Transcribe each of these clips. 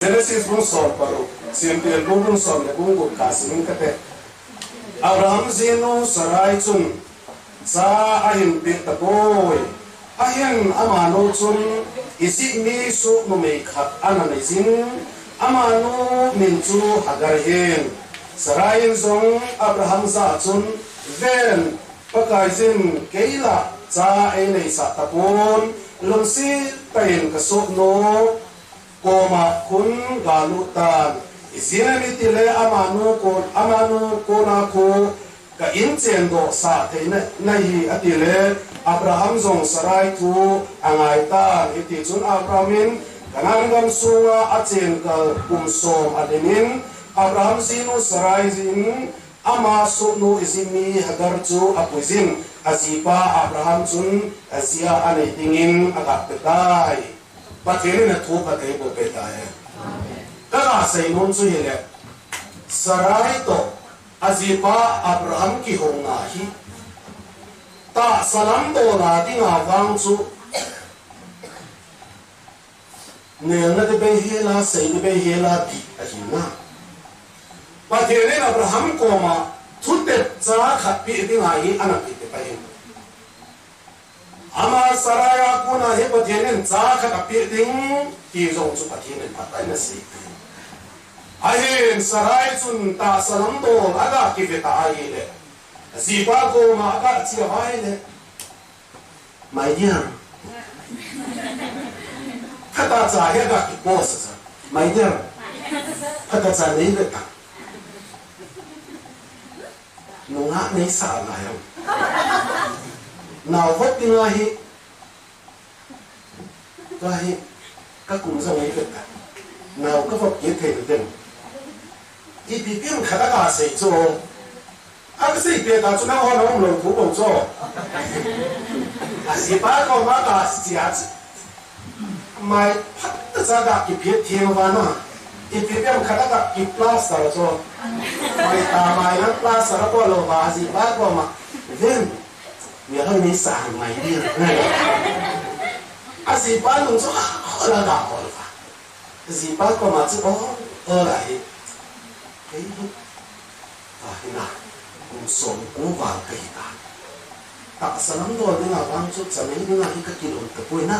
Genesis bung sol paru siampian bung sol le bung gut kasing kate Abraham zinu sarai chun sa ahin pit tapoy ahin amano chun isi mi su no me khat anane zin amano min chu hagar hin sarai zong Abraham za chun ven pakai zin keila cha ai nei sa tapon lungsi tain kasok no koma kun galutan isinami tile amanu ko na ko ka inchen do sa theina nahi atile Abraham zong sarai tu angai ta iti chun Abrahamin kanangam sunga achen ka kumsom ademin Abraham sinu sarai zin ama sunu isimi hagar chu apuizin asipa Abraham chun asia anai tingin agak tetai Patene na thu patay po petahe. Kaya sa inon suhile, saray to azipa Abraham ki hongahi. Ta salam do natin awang su. Ngayon na tibay hila sa inibay hila di ahina. Patene Abraham koma tutet sa kapi di ngahi anak itipahin. Ama saraya kuna he patenen cha kha kapir ding ki zong chu patenen patai na si ahin sarai chun ta salam do aga ki beta ai le si pa ko ma ka chi hai le mai dia kata cha he ga ki boss sa mai dia kata cha nei le ta no nga nei sa la yo nào vất tiếng ai cái các cùng dòng ấy được cả nào các vật kiến thể được tiền thì bị biến khá cả xảy cho cái gì tiền ta chúng nó họ nó không lường thú bổng cho gì ba con má cả gì à mai phát ra cả cái biết thiên văn à thì bị biến khá cả cái plaster cho mai nó plaster nó có lô bà gì ba con mà viên người hơi ní sàng mày đi gì ba nung số là đảo rồi gì ba có mà chứ có lại cái nào cũng sống cũng vào cái ta tạo sản lắm rồi nhưng mà quan chút sản ấy nhưng mà cái kilo tập quên na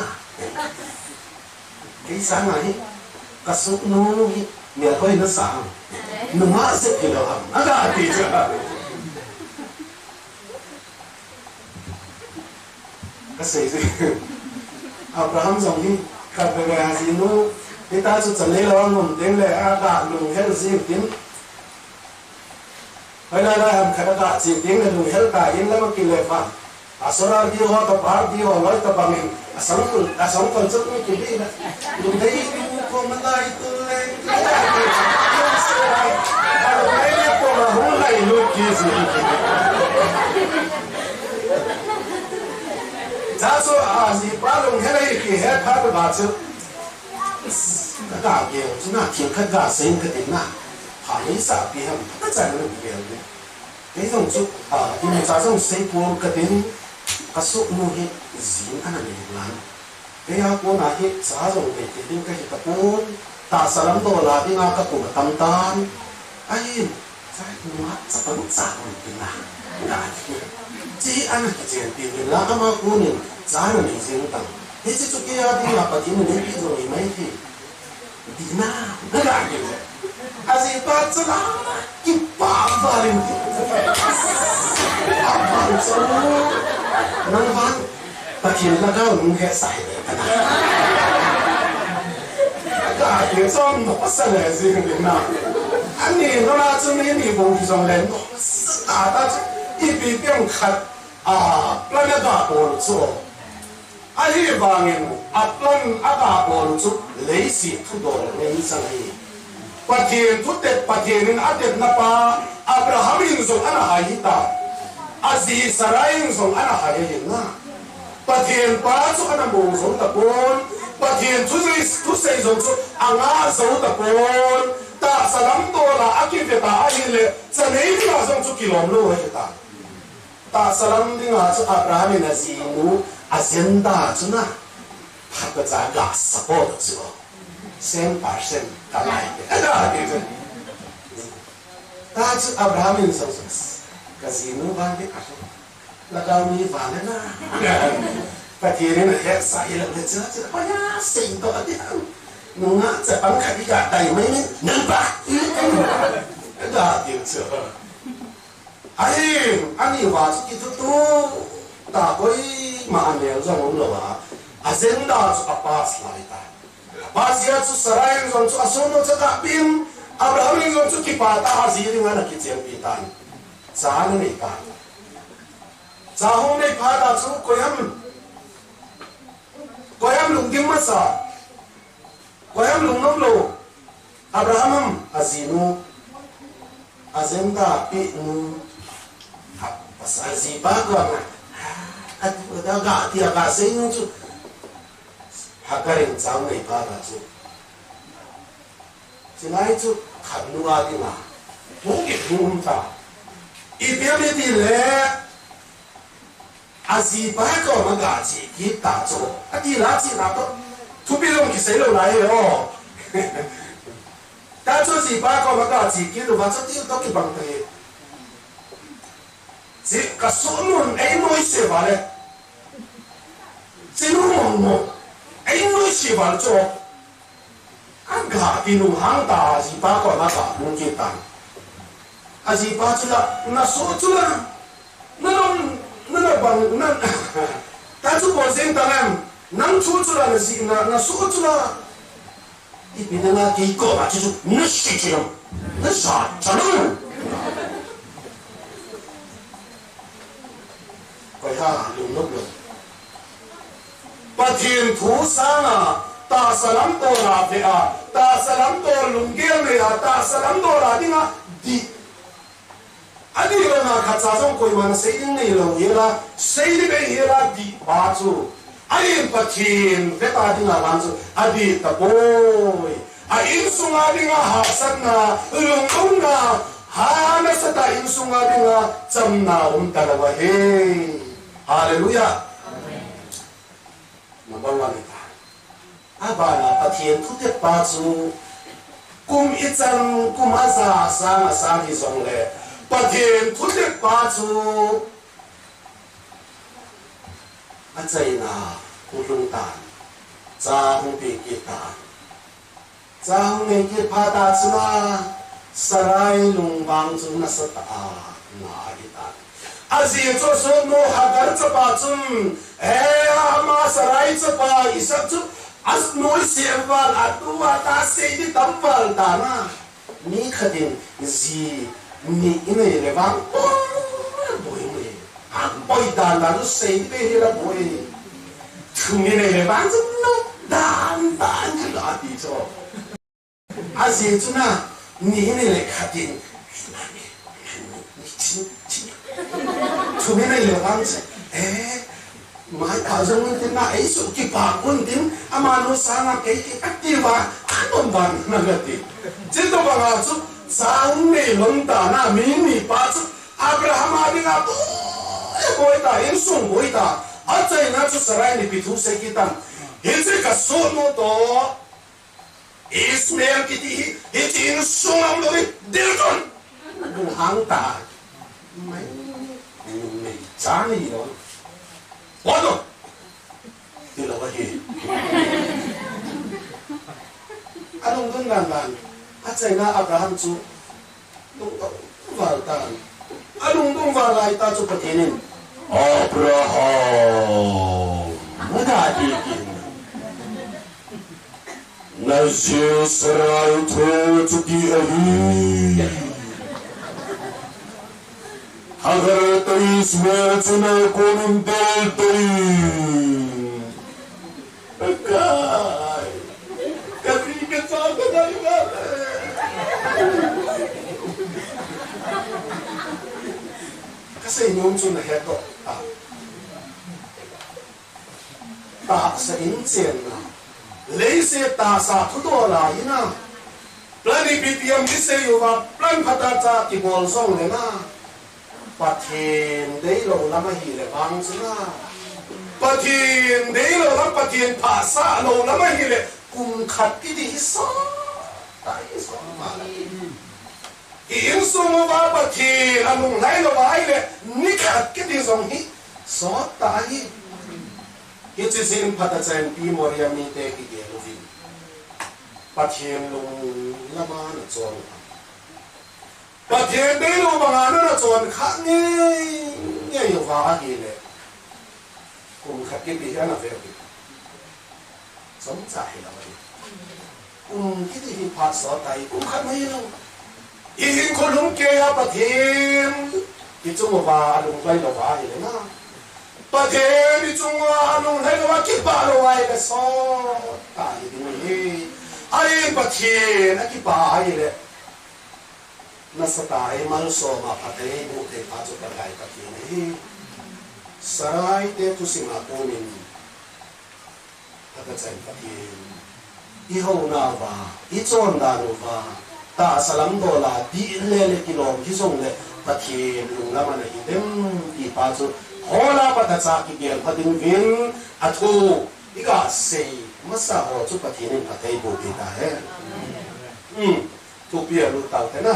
cái sáng này cái số nó người hơi nó sáng nó má sẽ kilo hầm nó đã thì chưa cái gì Abraham dòng đi cặp về nhà gì nó cái ta cho chân lấy lo ngầm tiếng lệ đã lùng hết gì tiếng bây giờ là hàm khát đã chỉ tiếng là lùng hết cả yên lắm cái lệ phạm số ra đi họ tập art đi họ nói tập bằng mình sống còn rất nhiều cái gì đó lùng thấy con mình đây từ lên cái này con là không lại luôn kia gì giá số gì ba lùng hết đấy thì hết phát được bao nhiêu cái đạo kia chúng ta thiên khắc cả sinh cái tính nào họ lấy sao bị hầm tất cả những cái điều cái dòng chút thì mình giá dòng xây buông cái tính cái số mua hết gì anh này làm cái áo quần là hết giá dòng về cái tính cái tập buông ta sẽ làm đồ là đi ngao các cụ tâm tan ai sai mua sẽ có một sao cái nào chỉ anh cái chuyện tiền là ama kuning giá là mình riêng tăng thế chứ cái đi là phải mình lấy cái rồi mấy thì đi na nó là gì gì ba chứ là cái ba ba lên ba số năng văn và tiền là cái mình cái sai đấy cái tiền xong nó sẽ là gì cái nào anh này nó là cho nên mình vùng trong lên nó đã ta一比变看plan ada bol so ahi bangin plan ada bol so leisi tu do nei sangi patien tu te patienin adet na pa Abrahamin so ana haita aziz sarain so ana hayin na patien pa so ana mo so ta pon patien tu sei so anga so ta pon ta salam to la akite ta ahile sanei na so tu kilom lo heta ta salam ding Abraham na zinu agenda chuna hakka za ga support so 100% กันไหลก็ดีจังถ้าจะอับราฮัมอินสังสก็สินุบันที่อาศัยแล้วก็มีฝันนะปฏิเสธเนี่ยแสายแล้วเนี่ยจะพยายามสิ่งตัวเดียวนุ่งจะปังขัดที่กาได้ไหมเนี่ยนั่นปะก็ดีจังอันนี้ว่าจะคิดตัวตาก็มาเนี่ยจะมองเลยว่าอาเซนดาจะอัปาสลายตาบาสิอาจะสลายจนจะอาศัยโน้ตจะกับบินอับราฮัมจนจะคิดว่าตาสิริมันคิดเสียงปีตันสารไม่ตายสาหงในพาดาจะก็ยังลุงดิมมาสาก็ยังลุงน้องโลอับราฮัมอาซินูอาเซนดาปีนูpasal si bago at daga ti aga sing chu hakarin chang nei pa da chu sinai chu khanu a di ma mo ke thum ta I bia me ti le a si bago ma ga chi ki ta chu a ti la chi na to tu bi long ki sei lo lai yo ta chu si bago ma ga chi ki do ba chu ti to ki bang te si kasunun ay noy sebale sinumong mo ay noy sebal cho ang gati nung hangta si pa ko naka nung kita asi pa chula na so chula nanon bang nan ta chu bo sen tanam nang chu chula na si na so chula ibina ki ko ma chu na shi chiro na sa chalo coi ha lùng lúc lùng Bát Thiên Thủ Sa na ta salam to la về ta salam to lùng kia này ta salam to la đi nga đi anh đi rồi na khát sa xong coi mà xây dựng này lâu vậy là xây đi bây giờ là đi ba chú anh Bát Thiên về ta đi nga làm chú anh đi ta boy anh sung anh đi nga học sát na lùng lùng na hana sa ta anh sung anh đi nga chăm na ta là vậy Hallelujah. Number one ita. Abana patien tutet pasu kum itan kum asa sang sang hi song le. Patien tutet pasu achai na kulung tan. Cha hung pi kita. Cha hung ne ki phata chuna sarai lung bang chu na sa ta na ita. Azi cho so no hagar chapa chum ama sarai chapa isak chu as noi serwal atua ta sei di tampal ta na ni khadin zi ni ine lewang boy ni boy dan la lu sei be hela boy thung ni lewang chu no dan chu la di cho azi chu na ni ine le khadin Chumi này là ăn mai cả dân mình tin là ấy số kỳ bạc quân tin ama nó sáng là cái cách đi vào ăn ổn bằng là cái gì chỉ đó bằng là chút sáng này lần ta na mini ba chút Abraham đi ngã tu bôi ta yên sung bôi ta ở đây na chút sarai này bị thu sẽ kí tam hiện giờ cả số nó to Ismail kí thì hiện giờ sung làm rồi điều con hàng ta mấy chán gì đó quá rồi thì là cái gì anh ông đơn giản anh chạy na Abraham chú đúng vào ta anh ông vào lại ta chú bật lên Abraham mới đã đi kìm Nazir Sarai thôi chú đi ấy agar teris melcuna kunum tei kai kasi kesal dari mana kasi nyum cuna heto ta sa insen na leise ta sa thudo la ina plani bitiam dise yuwa plan phata ki bol song le na Patien đấy lâu lắm mà hi lệ vang chứ na Patien đấy lâu lắm Patien phá xa lâu lắm mà hi lệ cùng khát cái đi so tại so mà in sung ba ba thì anh lấy lo vậy lệ ní khát cái đi giống hi so tại cái chuyện xin phát triển pi moria mi te cái gì luôn đi phát triển luôn là mà nó chọn phát triển đấy luôn mà nó chọn khác nghe nhiều vào gì lệ cùng khát cái đi là về sống dài là vậy cùng cái gì phát sở tại cũng khác mấy đâu in con lúng kia phát triển cái chung mà vào lúng quay đầu vào gì đấy na phát triển cái chung mà lúng thấy nó vào kịp vào đâu vậy cái so tại vì ai phát triển nó kịp vào gì đấy nó sẽ tại mà so mà phát triển bộ thể phát cho cái phát triển này sarai te tu sinh aku ni tak cai pakai ihau na va ichon da no va ta salam do la di le kilo kisong le pakai lungla mana idem di pasu hola pada ca ki gel padin vin athu ika sei masa ho chu pakai ni pakai bo kita hai tu pia lu tau te na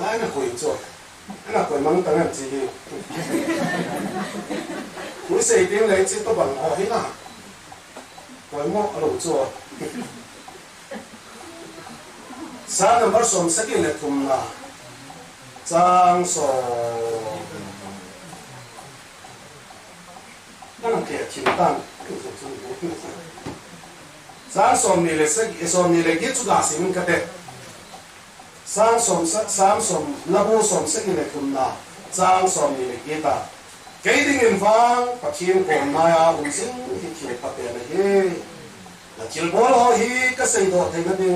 ai là quỷ rồi, ai là quỷ mang tầng làm gì? Quỷ xây tiếng lấy chỉ tôi bằng họ hết à? Quỷ mọ lẩu rồi. Sáng năm bắt sớm sẽ kiến là cùng là trang sổ, cái này kẹt chín tan, sáng sớm này là sẽ sớm này là cái chút gà xí mình cái đấy. sáng sớm labu sớm sẽ nghe cùng na trang sớm ni nghe ta cái đi nghe vang phát triển còn naya sinh thì chỉ phát triển này he là chỉ bảo họ hi cái xây đồ thì nó đi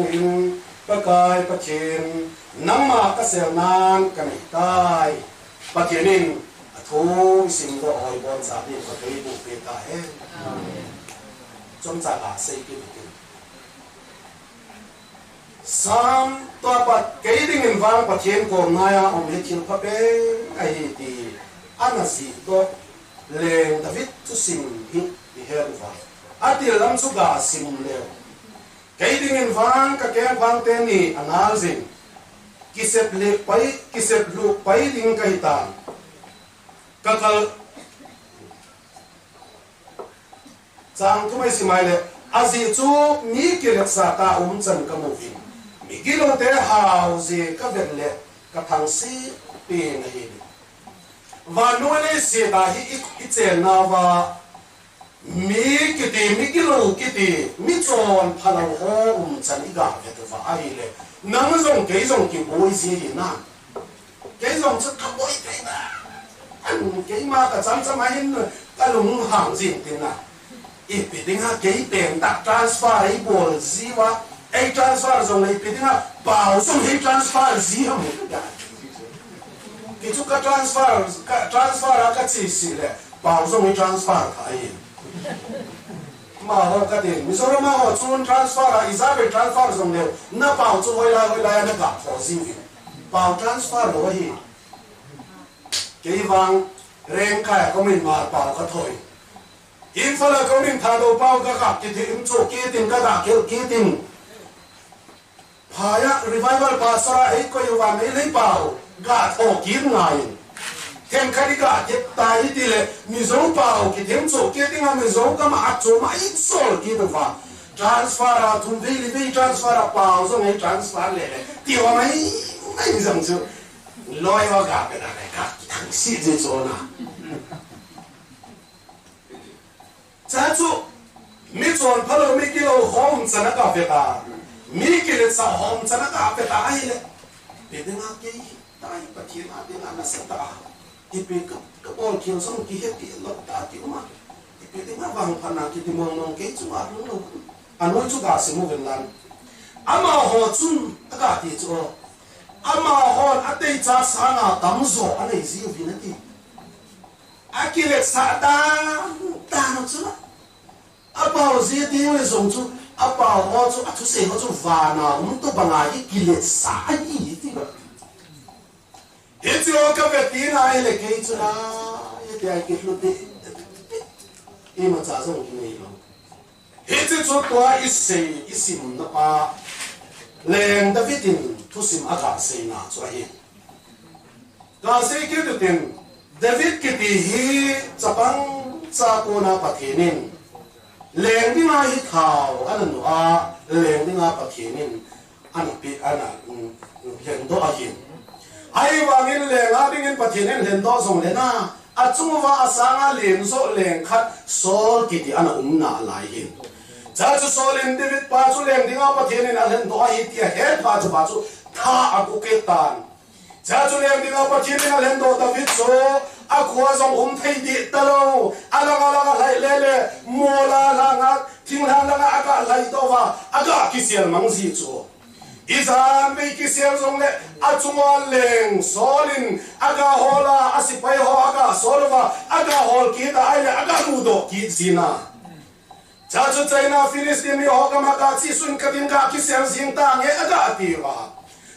cái phát triển nắm mà cái xây nan cái này tai phát triển nên thu sinh đồ hồi bon sa đi phát triển bộ bê ta he trong gia là xây cái sam to pat cái đi nghìn vang phát triển còn naya hết chiều pháp ấy ai thì anasi to lên David tu sim hit di herva atil lam suga sim leo cái đi nghìn vang cái vang tên ni anazin kisep le pai kisep lu pai ding kai ta kakal chang tu mai simai le azi chu mi kilet sa ta chan kamovin migilo te hauze ka verle ka thangsi pe na hi và nuôi lên xe ta hi ít tiền nào và mi kilo kiti mi chọn phalang ho chân đi gặp cái thứ phải lệ nắng dùng cái dùng cái bôi gì thì na cái dùng chút thắp bôi cái na anh cái mà cả trăm mấy cái lùng hàng gì thế na ít bị tiếng ha cái tiền đặt transfer ấy bồi gì wa ấy transfer dùng này bị tiếng ha bảo dùng ấy transfer gì không được cái chút cái transfer cái gì xí lệ bảo dùng cái transfer cái mà họ cái gì mình nói mà họ chọn transfer là ý ra về transfer dùng đều nó bảo cho hồi lại nó gặp khó gì bảo transfer rồi hi cái vang rèn khai của mình mà bảo cái thôi in phải là của mình thay đồ bảo cái gặp cái thì chỗ kia tìm cái gặp kia tìm phải revival pastor ấy có yêu vào mấy lấy bảo gạt họ kiếm ngài thêm cái gạt cái tài đi lệ mình giống bảo cái thêm chỗ kia tiếng mình giống cái mà chỗ mà ít số kia được vào transfer là thùng vi transfer là bảo giống cái transfer lệ tiêu mấy rằng chứ lôi vào gạt cái này gạt thằng xịt gì chỗ nào cha chú mi chọn phải là mi kilo home chân cái việc à mi kilo sao home chân cái việc à ai lệ để tiếng cái tai bát thiên à tiếng anh sẽ ta thì bị cái bom kiều xong kia hết tiền lót ta kiểu mà thì bị tiếng vàng phàn nào thì mong cái chú ăn luôn anh nói chú gà xem một lần lan ama họ chung tất cả thì chú ama họ ở đây cha sáng à tắm gió anh ấy gì vì thế à kia là sa ta nó chú à bảo gì thì người dùng chú à bảo họ chú sẽ họ chú vàng à tôi bằng ai kia là sa gì thì hết chỗ cái việc tí này là cái chỗ nào thì ai kết luận đi em mà trả xong cái này đâu hết chứ chút qua ít sim nó pa lên David in thu sim aga sei na cho hi ka sei ke tu tin David ki ti hi chapang cha ko na pathenin lên đi ngay hi thảo anh nó lên đi ngay pathenin anh bị anh hiện đó hiện ai vangin lên à đi ngay pathenin hiện đó xong lên à chung va sang lên số lên khát số ki ti anh na lại hiện cha chu so len David pa chu leng dinga pathian in alen do hi ti he pa chu tha aku ke tan cha chu leng dinga pathian in alen do David so a khwa zong thei di talo ala lai le mola la nga thing la aga lai do wa aga kisial mangzi chu izan me kisial zong le a chunga leng solin aga hola asipai ho aga solwa aga hol ki da ai aga mu do ki zina cha chu China Philistine mi hokama ka chi sun ka din ka ki sel sing ta nge aga ti wa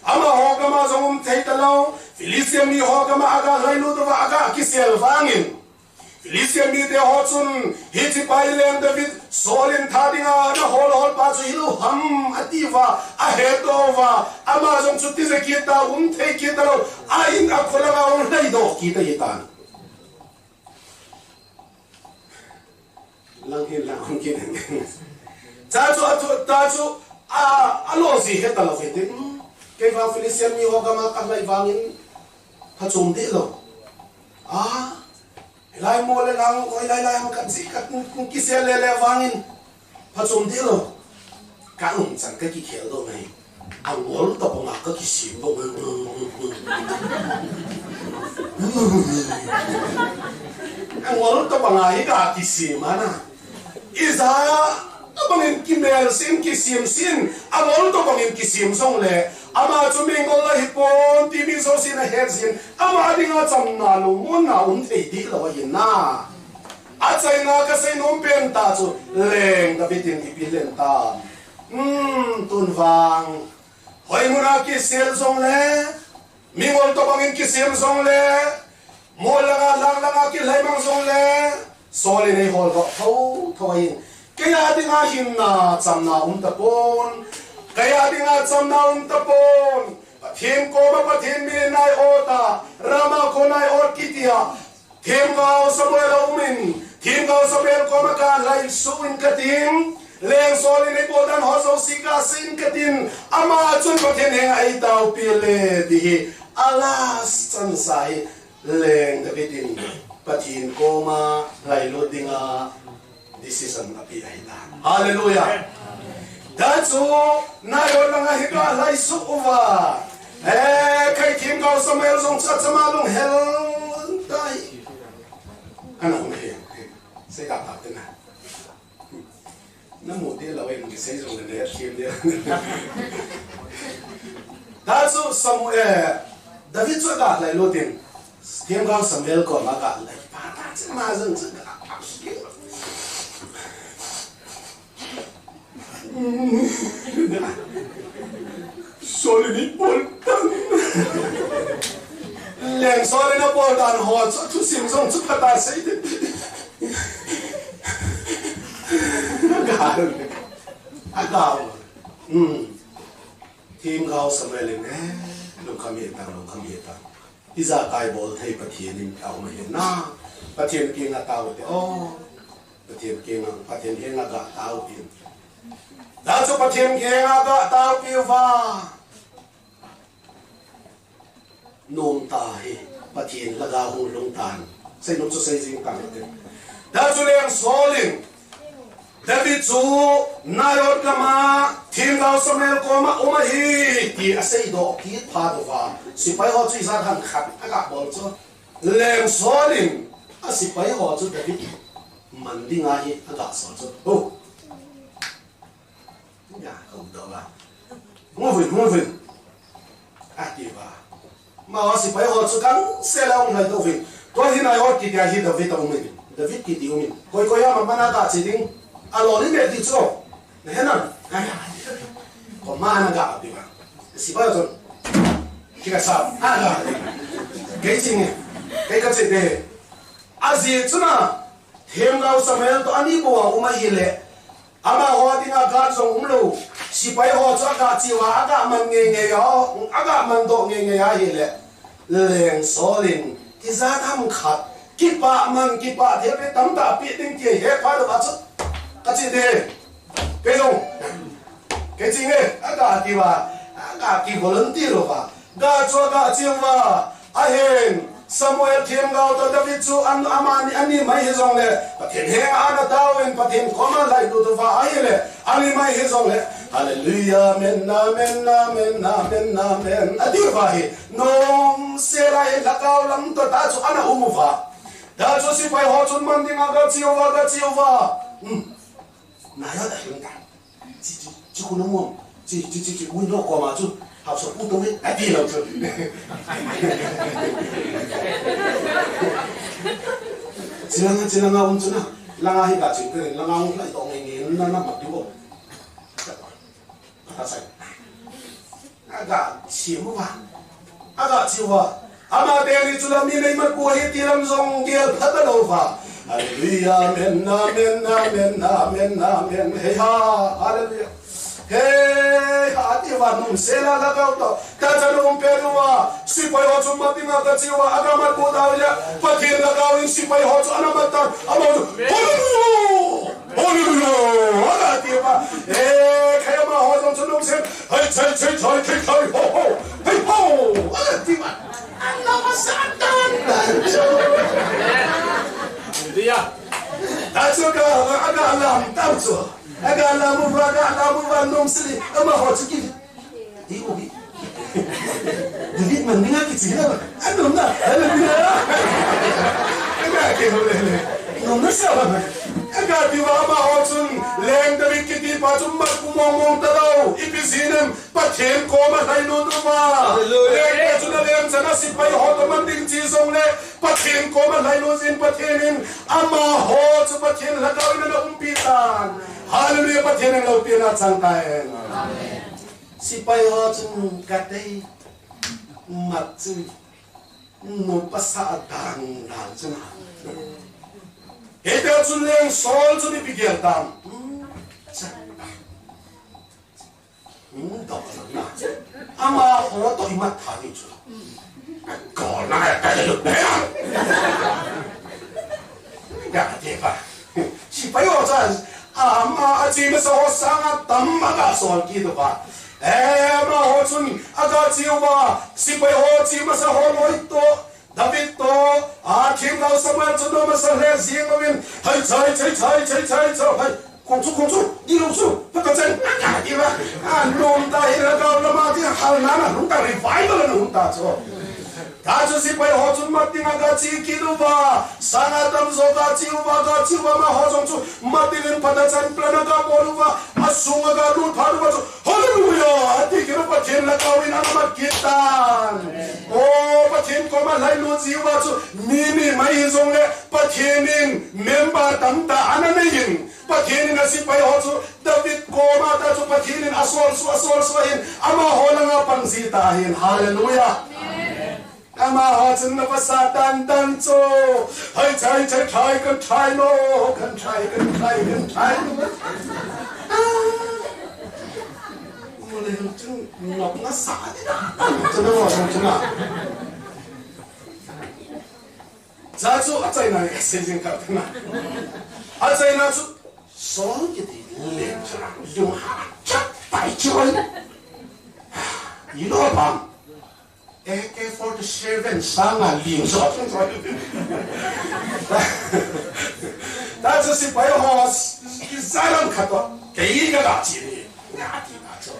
ama hokama zong thei ta lo Philistine mi hokama aga lailu do wa aga ki sel wangin Philistine mi de ho chun hi chi pai lem David solin tha dinga na hol pa chu hilu ham ati wa a he do wa ama zong chu ti ze ki ta thei ki ta lo a in a khola ga lai do ki ta yitan lang hin lang kin cha chu a lo si he ta lo fe tin ke va Philistine mi ho ga ma ka lai wangin ha chung de lo lai mo le lang oi lai ham ka si ka kun ki se le wangin ha chung de lo ka chan ka ki khel do mai a ngol to pa ka ki sim do a ngol to pa ngai ka ki sim ana Isa abangin kimel sim kisim sin amol to bangin kisim song le ama chumingol la hipon timi so sin a head sin ama dinga chamna lu mun na thei di lo yin na a chaina ka sei nom pen ta chu leng da bitin hi pilen ta tun wang hoi muna ki sel song le mingol to bangin kisim song le mola lang ki laimang song le Solin ay hol ko thoin kaya di nga hinna chamna tapon kaya di nga chamna tapon pathin ko ba pathin mi nai ota rama ko nai or kitia thim gao samuel umin thim gao samuel ko ma ka lai suin katim leng solin ay bodan hoso sika sin katin ama chun pathin heng ai tau pile di alas chan sai leng Davidin pathin ko ma lai lo dinga decision api ai ta hallelujah dachu na yo langa hika lai su uwa kai thim ka Samuel song cha chama long hel dai ana me se ka ta na na mo de la wei ngi se song de thim de dachu Samuel David chu ka lai lo tin thim ka Samuel ko ma ka lai pa ta chama zeng zeng ka Solid poltan. Leng solid poltan hot so tu sim song tu kata sei. Agaw. Team gaw Samuel ne. Lo kami ta. Iza kai bol thei pathian in aw ma hin na. Pathian ki nga taw te o. Pathian ki nga pathian he nga ga taw tin. Da chu pathian ki nga ga taw pi wa. Nom ta hi pathian laga hu long tan. Sai nom chu sai jing tang te. Da chu leng solin. David chu nayot kama thim gaw Samuel ko ma oma hi ti asai do ki pha do wa. Sipai ho chu sa than khat aga bol chu. Leng solin asipai ho chu David mandi nga hi aga so chu. Oh. Ya không đâu là mua vịt đi vào mà họ sẽ phải họ chú cắn xe lao này đâu vịt tôi thì này họ kỹ thuật hi David ông mình David kỹ thuật mình coi mà mana ta chỉ tính alo đi mẹ đi chỗ này nè còn mana gạo đi vào sẽ phải rồi cái sao gạo cái gì này cái gì đây azituna hemgau Samuel to ani bo uma hile ama ho dinga ga song umlo sipai ho cha ga chiwa aga man nge yo aga man do nge ya hile leng solin ki za tham khat ki pa man ki pa the pe tam ta pi ding ki he pa do ba chu ka chi de ke dong ke chi nge aga ki ba aga ki volunteer ba ga cho ga chiwa a hen Samuel thiên gạo to David chu an amani ani mai he zong le pathen he ana tawin pathen koma lai tu fa ai le ani mai he zong le hallelujah men amen amen amen amen adi fa hi nom se lai la gao lam to ta chu ana umu fa da chu si pai ho chun man ding ga chiu wa na ya da hin ta chi ku no mo chi win lo ko ma chu học số phút tôi biết đi đâu rồi chỉ là ông chứ nào là ngay cả chuyện cái là ông lại tổng nghề nó mặc đúng không ta sai aga chiếm vàng aga chiếm vàng ama đèn đi chula mi này mất của hết tiền làm rong kia thật là đâu vào hallelujah amen amen amen amen amen hey ha hallelujah hey ati wa num sela la ka to ta cha no pe wa si pai ho chu ma tinga ka chi wa aga ma ko da ya pa thir la ka win si pai ho chu ana ma ta ama hallelujah ala ti wa kaya ma ho chu num se hai chai ho hey ho ala ti wa ana ma satan hallelujah ta chu ka aga Allah ta chu aga la mu va nom sili ama ho chu ki di ko bi David man ninga ki chi na ano na aga ke ho le no na sa ba aga di wa ma ho chun leng David ki ti pa chum ma ku mong ta lo ipizinem pa them ko ma dai no du ma hallelujah chun leng sana si pai ho to man ding chi song le pa them ko ma dai no zin pa themin ama ho chu pa them la ka na pi tan hallelujah pa them lo pi na chang tai amen si pai ho chun ka dei mặt chứ một bát sa đàn đàn chứ nào cái đó chúng lên sol chúng đi bị giật đàn đó là ama họ tôi mất thà đi chứ còn lại cái lực đấy à cái gì vậy chỉ phải họ cho ama chỉ mới sao sang tầm mà cả sol kia được吧mà họ chun aga chiu wa si pai ho chi ma sa ho loi to David to thiên gao Samuel chun no ma sa le zieng win hai chai hai kong chu đi đâu chu bắt đầu chân cả đi mà nôm ta hi la gao la ma ti hal na na nung ta revival na nung ta cho ta chu si pai ho chun ma ting aga chi ki du ba sana tam zo ga chiu wa ma ho jong chu ma ting pa da chan plan ga bo lu wa asung ga lu tha du ba chu hallelujah ati ki pa chen la ka win ana ma kitan o pa chen ko ma lai lu ji wa chu mi mai hi zong le pa chenin member tam ta ana ne yin pa chenin si pai ho chu David ko ma ta chu pa chenin asol hin ama ho la nga pang si ta hin hallelujah ama ho chun na pa satan dan cho hai chai kan try no kan try mo le chun ngọc na sa đi chun no chun na za chu a chai na se jing ka na a chai na chu so ki ti le cha yung ha cha pai choi you know about AK-47 sang liều gió không rồi ta chỉ si phải họ sai lầm khát đó cái gà chi này gà đi gà cho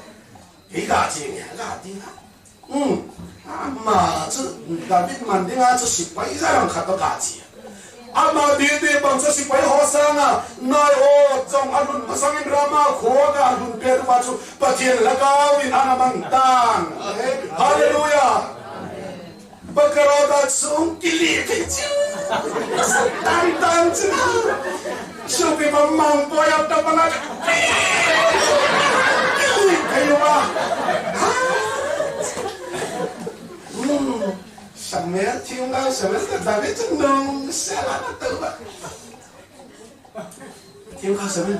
cái gà chi này gà đi mà chứ David mình đi ngã chỉ phải sai lầm khát đó gà chi ama đi bằng cho si phải họ sang nói ô trong anh luôn sang in drama khó gà luôn kêu mà chú bắt tiền là cao in anh mang tang hallelujah Pagkaroda sung kilikit tan chứ supi mamang boy up na pala kayo ba mẹ thiên lao sẽ biết là biết chân nông sẽ là nó tự vậy thiên lao sẽ biết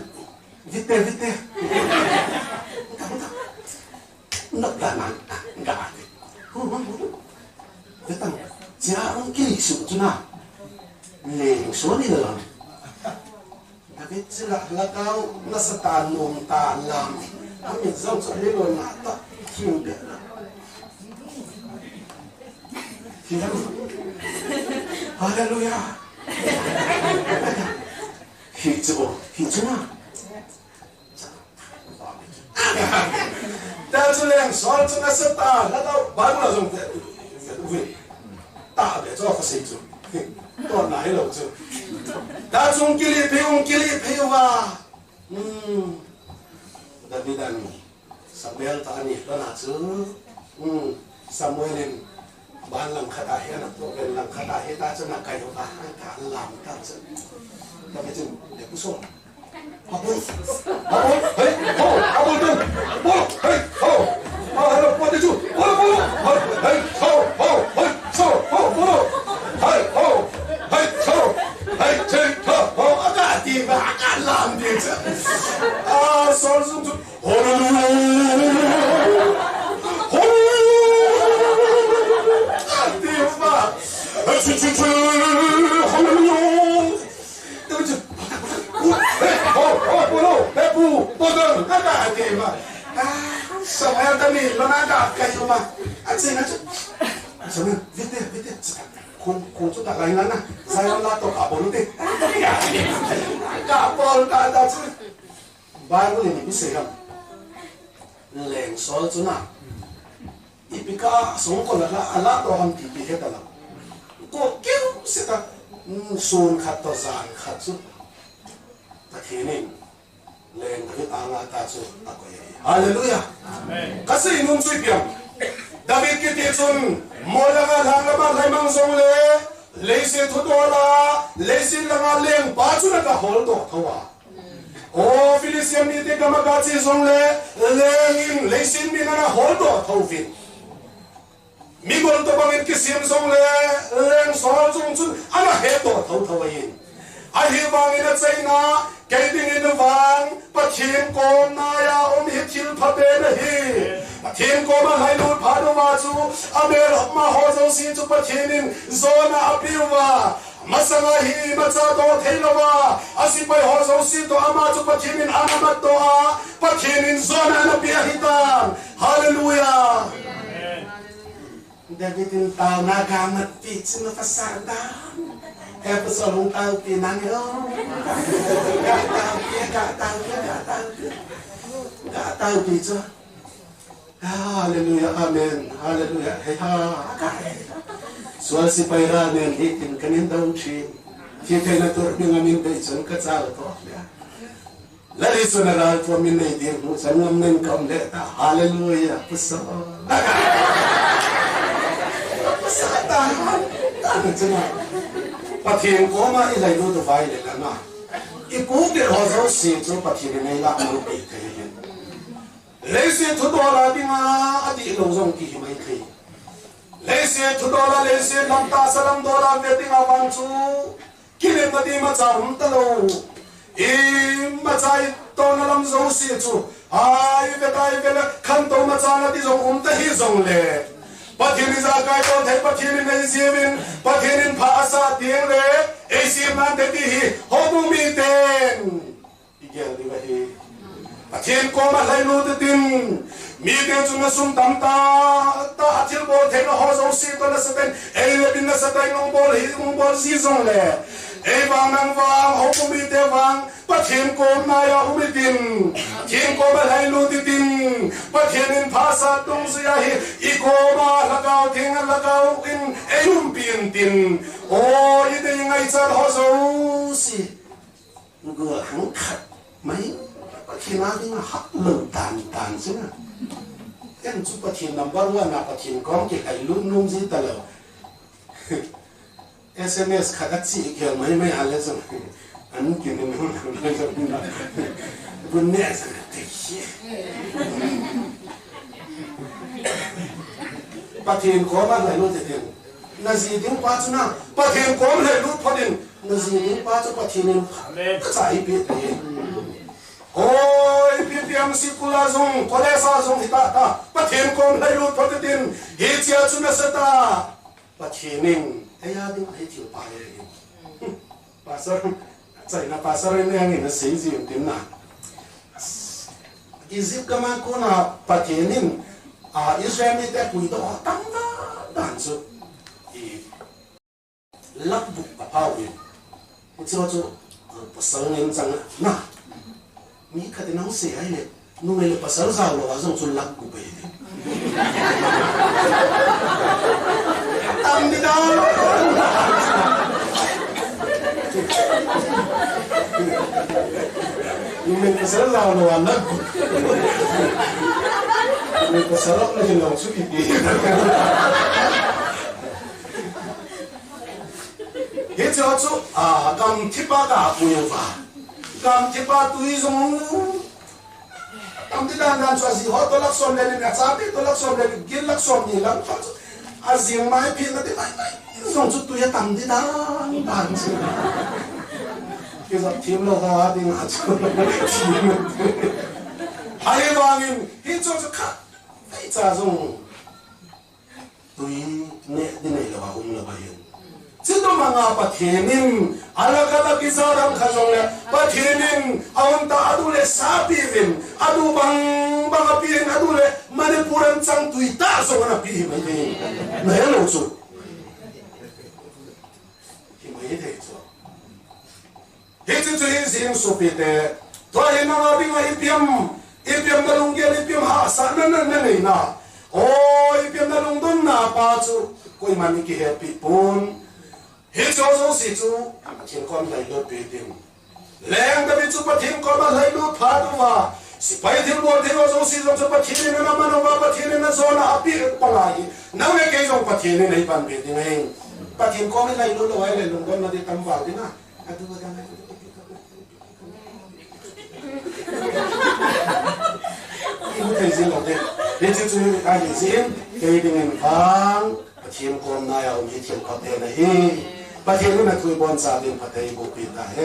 viết tê nó là nặng gà viết tăng cha ông kia lịch sử chứ nào liền số đi rồi David sila lakaw nasa tanong talam ang minsan sa lilo nata hindi na Hallelujah hito na dahil sa lang sol sa nasa ta lakaw bago na zong ta de cho kasi ito to nai lo chu da chung kili pheu wa Davidan Samuel ta ani lo na chu Samuelin ban lam khata he na to ben lam khata he ta chu na kai ho ta lam ta chu ta ke chu de ku so Abul hey ho abul tu hey ho hello what did you hey ho hey so ho hey ho hey so hey check ho aga ti ba aga lam ti chu so sum chu ti ba chu Bodoh, ada aja mah. Sampai tadi lo nada kayak mah. Asyik aja. Sampai vite. Kung tak lain lana. Saya nak tok abon teh. Kapol kata tu. Baru ini bisa kan. Leng soal tu na. Ipika sungkol ala to ham tipi kita lah. Kau kau seta sun kata zan kata. Tak ini. Leng kita angkat tasu aku ya. Haleluya. Kasih inum suipiam. David kita sun mola kan hangga lemang songle. Leisi tutola, leisi lengan leng baju nak hol do tawa. Oh Filisian ni tega magasi songle, lengin leisi ni nak hol do tawfin. Migol to bangin kisim songle, leng soal sun anak heto tawain. Ahi bangin China. Cái tiếng in vang, bắt thiên con naya hit thiên phật bên hi, thiên con mà hai lút phá đồ mà chú, amer mà họ giàu xin chú bắt thiên in zona apiu mà, masanga hi mà cha đồ thấy lo mà, asi bay họ giàu xin đồ ama chú bắt thiên in anamat đồ a, bắt thiên in zona na bia hitam, hallelujah. David in tao nagamat pitch na fasada. Episode tahu pinang yo, gak tahu bisa. Haleluya, amin, haleluya, soal si payranen itin kanin daw si, kita na tur dengan minta isun kecal to. Lali sunaral to minta itin sanam nen kam leta, haleluya, pesat. Pesatan, tak cenah. Bắt thiên có mà ít lại luôn được vài lần là ít cố cái họ giáo sư cho bắt thiên này là một bị cái gì lấy xe thu đô la đi mà đi lâu dòng kỳ mấy cái lấy xe thu đô la lấy xe năm ta salam đô la về đi mà vang chú khi lên mà đi mà chạm ta lâu mà chạy to nó làm giáo sư chú ai về là khăn to mà chạm đi dòng ta hi dòng lệ bắt thiên đi ra cái đó thấy bắt thiên này xem mình bắt thiên phá sa tiếng lệ ấy xem man thấy đi họ cũng bị tên đi kia đi vậy bắt thiên có mà lấy luôn tin mi tên chúng nó sum tam ta thiên bộ thấy nó họ giàu xí to nó sẽ tên ấy là bên nó sẽ tên nông bò gì giống lệ ấy vàng năng vàng họ cũng bị tên vàng bắt thiên có mà ya cũng bị tin thiên có mà lấy luôn tin bắt thiên phá sa tung gì ấy iko mà lakaw thiên lakaw in ấy biển tin ô như thế ngay chân họ giàu xí người hắn khát mấy khi nào thì nó hấp lửa tàn chứ nè cái chút bắt thiên number one là bắt thiên con cái cái luôn gì ta là SMS khát chị kiểu mấy ăn lên rồi anh kia nên không làm được buồn nè sao thế chứ bắt thiên có bắt lại luôn thì thiên na gì tiếng pa chú na pa thiên cốm lại lúc phát đình na gì tiếng pa chú pa thiên nên chạy biết đi ôi PPM sikula zong college zong hita ta pa thiên cốm lại lúc phát đình hi chia chú na sa ta pa thiên nên ai à tiếng ai chịu pa đấy pastor chạy na pastor này anh nó xây dựng tiếng nào Egypt cái mà cô na pa thiên nên Israel này tại quỷ đó tăng đàn số lắc bục và phao về một chỗ pasal yang sangat nah ni kata nang se ai le nu mele pasal sao lo azong sul lak bục về tam di da nu mele pasal sao lo anak nu pasal lo ni long su ki hết cho chú cầm thiết ba cả bùi phà cầm thiết ba túi giống cầm thiết đàn đàn cho gì họ tôi lắc xôm lên nhà cha biết tôi lắc xôm lên kiến lắc xôm gì lắm riêng mai pin là thế này giống chút túi tầm thiết đàn đàn chứ cái giặc thêm lâu hoa thì ngã chú ai vangin hết cho chú khác phải cha giống túi nè đi này là bà là bà hiền Sito mga pathinin alagala kisarang khazongle pathinin aunta adule sapivin adu bang bangapin adule manipuran sang tuita so na pi mai ni na hello so ki mai de so hetu hin sing so pite to hin na binga ipiam dalungge ipiam ha sanan na nei na o ipiam dalungdon na pa chu koi mani ki happy pon hết cho số sĩ chú thiên con lại lột bề tiền leng đã bị chú bắt thiên con mà lại lột phá đâu mà sĩ phải thiên buồn thiên số sĩ trong chú bắt thiên nên mà nó bắt thiên nên nó do nó áp bị bằng lại nếu cái cái trong bắt thiên nên này bàn bề tiền này bắt thiên con lại lột rồi lại lột con nó đi tắm vào thế na cái thầy riêng là thế để chú ai riêng cái dingen phang thiên con này ông thiên con thế này ประเทศนั้นคือ บอน ซา เรียน พัทย บุปิตา เฮ